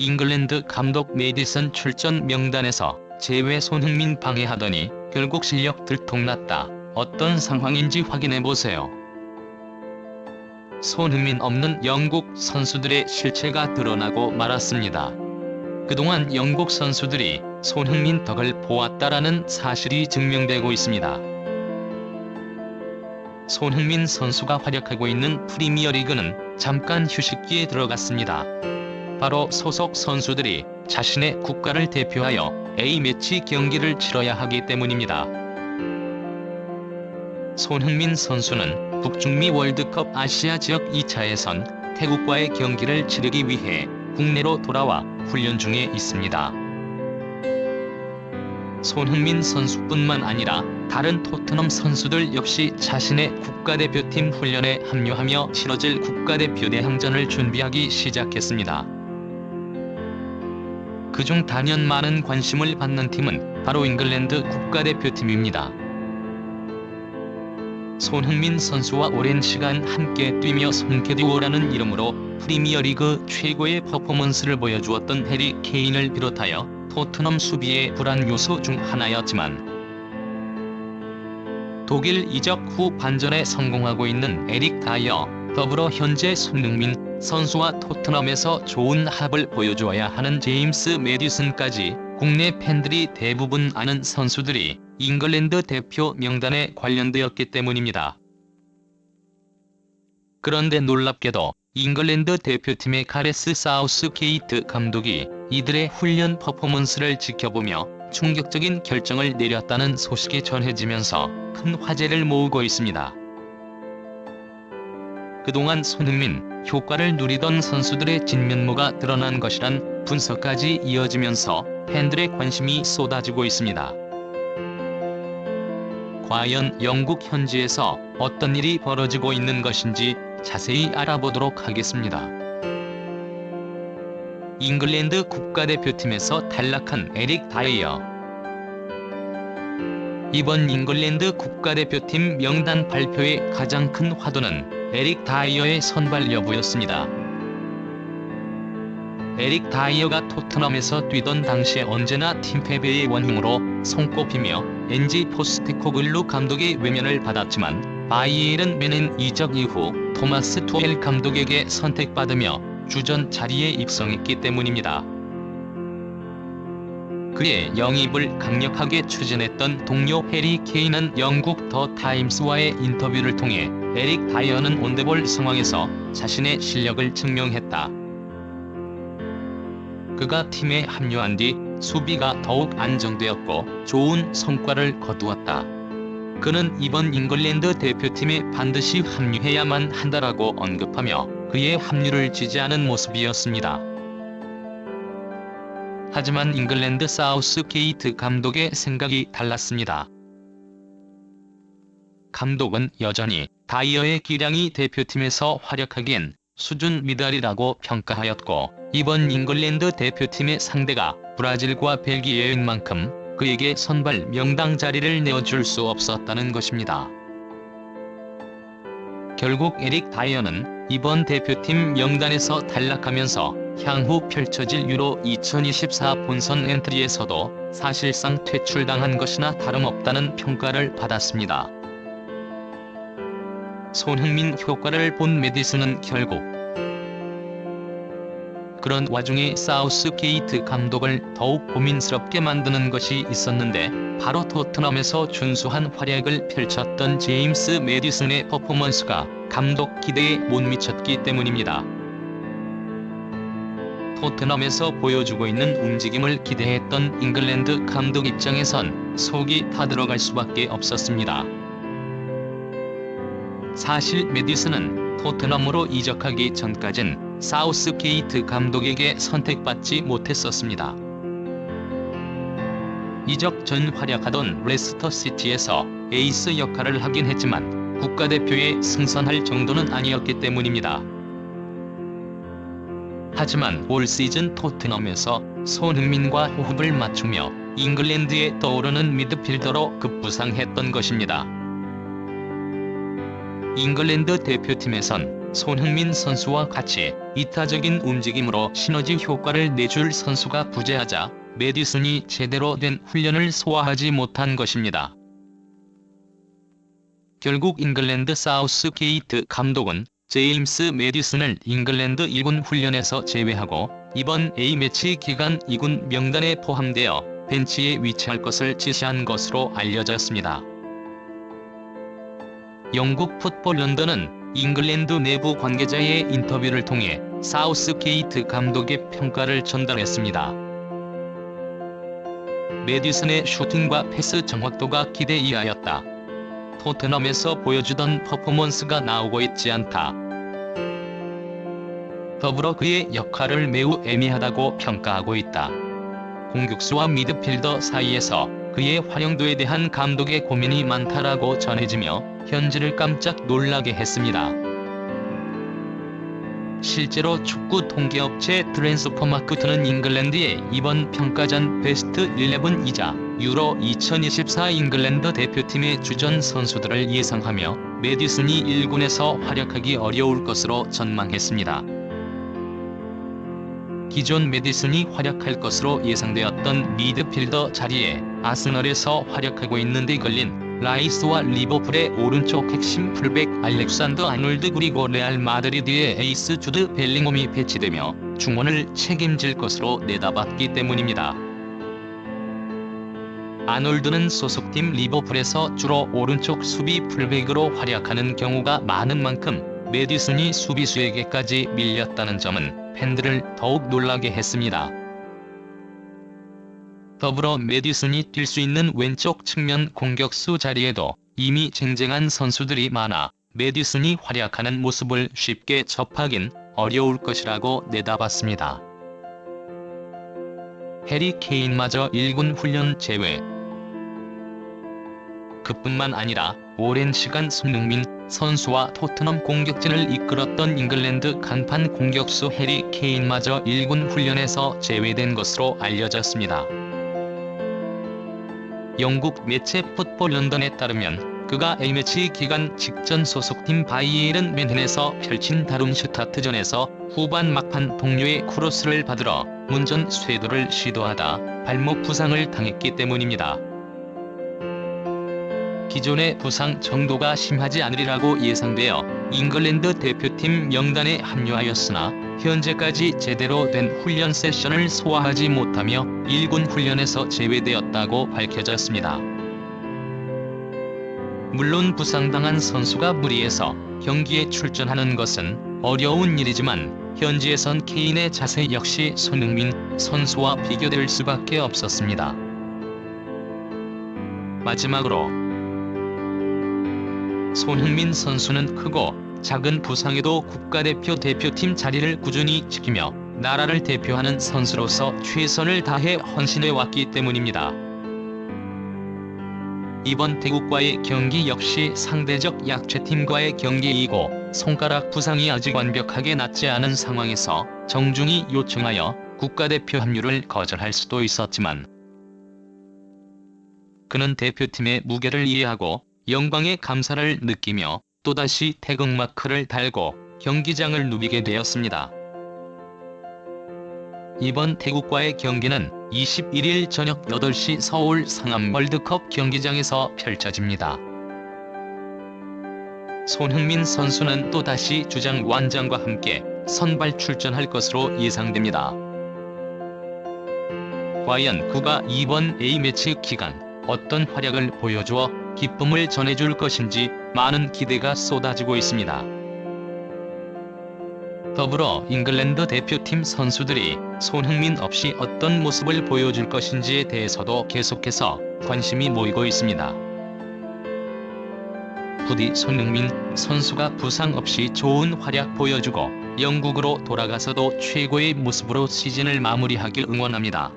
잉글랜드 감독 메디슨 출전 명단에서 제외. 손흥민 방해하더니 결국 실력 들통났다. 어떤 상황인지 확인해보세요. 손흥민 없는 영국 선수들의 실체가 드러나고 말았습니다. 그동안 영국 선수들이 손흥민 덕을 보았다라는 사실이 증명되고 있습니다. 손흥민 선수가 활약하고 있는 프리미어리그는 잠깐 휴식기에 들어갔습니다. 바로 소속 선수들이 자신의 국가를 대표하여 A매치 경기를 치러야 하기 때문입니다. 손흥민 선수는 북중미 월드컵 아시아 지역 2차 예선 태국과의 경기를 치르기 위해 국내로 돌아와 훈련 중에 있습니다. 손흥민 선수뿐만 아니라 다른 토트넘 선수들 역시 자신의 국가대표팀 훈련에 합류하며 치러질 국가대표 대항전을 준비하기 시작했습니다. 그중 단연 많은 관심을 받는 팀은 바로 잉글랜드 국가대표팀입니다. 손흥민 선수와 오랜 시간 함께 뛰며 손캐듀오라는 이름으로 프리미어리그 최고의 퍼포먼스를 보여주었던 해리 케인을 비롯하여 토트넘 수비의 불안 요소 중 하나였지만 독일 이적 후 반전에 성공하고 있는 에릭 다이어, 더불어 현재 손흥민 선수와 토트넘에서 좋은 합을 보여주어야 하는 제임스 매디슨까지 국내 팬들이 대부분 아는 선수들이 잉글랜드 대표 명단에 관련되었기 때문입니다. 그런데 놀랍게도 잉글랜드 대표팀의 가레스 사우스게이트 감독이 이들의 훈련 퍼포먼스를 지켜보며 충격적인 결정을 내렸다는 소식이 전해지면서 큰 화제를 모으고 있습니다. 그동안 손흥민 효과를 누리던 선수들의 진면모가 드러난 것이란 분석까지 이어지면서 팬들의 관심이 쏟아지고 있습니다. 과연 영국 현지에서 어떤 일이 벌어지고 있는 것인지 자세히 알아보도록 하겠습니다. 잉글랜드 국가대표팀에서 탈락한 에릭 다이어. 이번 잉글랜드 국가대표팀 명단 발표의 가장 큰 화두는 에릭 다이어의 선발 여부였습니다. 에릭 다이어가 토트넘에서 뛰던 당시에 언제나 팀 패배의 원흉으로 손꼽히며 엔지 포스테코글루 감독의 외면을 받았지만 바이에른 뮌헨 이적 이후 토마스 투헬 감독에게 선택받으며 주전 자리에 입성했기 때문입니다. 그의 영입을 강력하게 추진했던 동료 해리 케인은 영국 더 타임스와의 인터뷰를 통해 에릭 다이어는 온데볼 상황에서 자신의 실력을 증명했다. 그가 팀에 합류한 뒤 수비가 더욱 안정되었고 좋은 성과를 거두었다. 그는 이번 잉글랜드 대표팀에 반드시 합류해야만 한다라고 언급하며 그의 합류를 지지하는 모습이었습니다. 하지만 잉글랜드 사우스게이트 감독의 생각이 달랐습니다. 감독은 여전히 다이어의 기량이 대표팀에서 활약하기엔 수준 미달이라고 평가하였고 이번 잉글랜드 대표팀의 상대가 브라질과 벨기에인 만큼 그에게 선발 명당 자리를 내어줄 수 없었다는 것입니다. 결국 에릭 다이어는 이번 대표팀 명단에서 탈락하면서 향후 펼쳐질 유로 2024 본선 엔트리에서도 사실상 퇴출당한 것이나 다름없다는 평가를 받았습니다. 손흥민 효과를 본 메디슨은 결국 그런 와중에 사우스게이트 감독을 더욱 고민스럽게 만드는 것이 있었는데 바로 토트넘에서 준수한 활약을 펼쳤던 제임스 매디슨의 퍼포먼스가 감독 기대에 못 미쳤기 때문입니다. 토트넘에서 보여주고 있는 움직임을 기대했던 잉글랜드 감독 입장에선 속이 타들어갈 수밖에 없었습니다. 사실 매디슨은 토트넘으로 이적하기 전까진 사우스게이트 감독에게 선택받지 못했었습니다. 이적 전 활약하던 레스터 시티에서 에이스 역할을 하긴 했지만 국가대표에 승선할 정도는 아니었기 때문입니다. 하지만 올 시즌 토트넘에서 손흥민과 호흡을 맞추며 잉글랜드에 떠오르는 미드필더로 급부상했던 것입니다. 잉글랜드 대표팀에선 손흥민 선수와 같이 이타적인 움직임으로 시너지 효과를 내줄 선수가 부재하자 메디슨이 제대로 된 훈련을 소화하지 못한 것입니다. 결국 잉글랜드 사우스게이트 감독은 제임스 메디슨을 잉글랜드 1군 훈련에서 제외하고 이번 A매치 기간 2군 명단에 포함되어 벤치에 위치할 것을 지시한 것으로 알려졌습니다. 영국 풋볼 런던은 잉글랜드 내부 관계자의 인터뷰를 통해 사우스게이트 감독의 평가를 전달했습니다. 메디슨의 슈팅과 패스 정확도가 기대 이하였다. 토트넘에서 보여주던 퍼포먼스가 나오고 있지 않다. 더불어 그의 역할을 매우 애매하다고 평가하고 있다. 공격수와 미드필더 사이에서 그의 활용도에 대한 감독의 고민이 많다라고 전해지며 현지를 깜짝 놀라게 했습니다. 실제로 축구 통계업체 트랜스퍼마크트는 잉글랜드의 이번 평가전 베스트 11이자 유로 2024 잉글랜드 대표팀의 주전 선수들을 예상하며 메디슨이 1군에서 활약하기 어려울 것으로 전망했습니다. 기존 메디슨이 활약할 것으로 예상되었던 미드필더 자리에 아스널에서 활약하고 있는 데 걸린 라이스와 리버풀의 오른쪽 핵심 풀백 알렉산더 아놀드 그리고 레알 마드리드의 에이스 주드 벨링엄이 배치되며 중원을 책임질 것으로 내다봤기 때문입니다. 아놀드는 소속팀 리버풀에서 주로 오른쪽 수비 풀백으로 활약하는 경우가 많은 만큼 메디슨이 수비수에게까지 밀렸다는 점은 팬들을 더욱 놀라게 했습니다. 더불어 메디슨이 뛸 수 있는 왼쪽 측면 공격수 자리에도 이미 쟁쟁한 선수들이 많아 메디슨이 활약하는 모습을 쉽게 접하긴 어려울 것이라고 내다봤습니다. 해리 케인마저 1군 훈련 제외. 그뿐만 아니라 오랜 시간 손흥민 선수와 토트넘 공격진을 이끌었던 잉글랜드 간판 공격수 해리 케인마저 1군 훈련에서 제외된 것으로 알려졌습니다. 영국 매체 풋볼 런던에 따르면 그가 A매치 기간 직전 소속팀 바이에른 뮌헨에서 펼친 다룸슈타트전에서 후반 막판 동료의 크로스를 받으러 문전 쇄도를 시도하다 발목 부상을 당했기 때문입니다. 기존의 부상 정도가 심하지 않으리라고 예상되어 잉글랜드 대표팀 명단에 합류하였으나 현재까지 제대로 된 훈련 세션을 소화하지 못하며 1군 훈련에서 제외되었다고 밝혀졌습니다. 물론 부상당한 선수가 무리해서 경기에 출전하는 것은 어려운 일이지만 현지에선 케인의 자세 역시 손흥민 선수와 비교될 수밖에 없었습니다. 마지막으로 손흥민 선수는 크고 작은 부상에도 국가대표 대표팀 자리를 꾸준히 지키며 나라를 대표하는 선수로서 최선을 다해 헌신해왔기 때문입니다. 이번 태국과의 경기 역시 상대적 약체팀과의 경기이고 손가락 부상이 아직 완벽하게 낫지 않은 상황에서 정중히 요청하여 국가대표 합류를 거절할 수도 있었지만 그는 대표팀의 무게를 이해하고 영광의 감사를 느끼며 또다시 태극마크를 달고 경기장을 누비게 되었습니다. 이번 태국과의 경기는 21일 저녁 8시 서울 상암 월드컵 경기장에서 펼쳐집니다. 손흥민 선수는 또다시 주장 완장과 함께 선발 출전할 것으로 예상됩니다. 과연 그가 이번 A매치 기간 어떤 활약을 보여주어 기쁨을 전해줄 것인지 많은 기대가 쏟아지고 있습니다. 더불어 잉글랜드 대표팀 선수들이 손흥민 없이 어떤 모습을 보여줄 것인지에 대해서도 계속해서 관심이 모이고 있습니다. 부디 손흥민 선수가 부상 없이 좋은 활약 보여주고 영국으로 돌아가서도 최고의 모습으로 시즌을 마무리하길 응원합니다.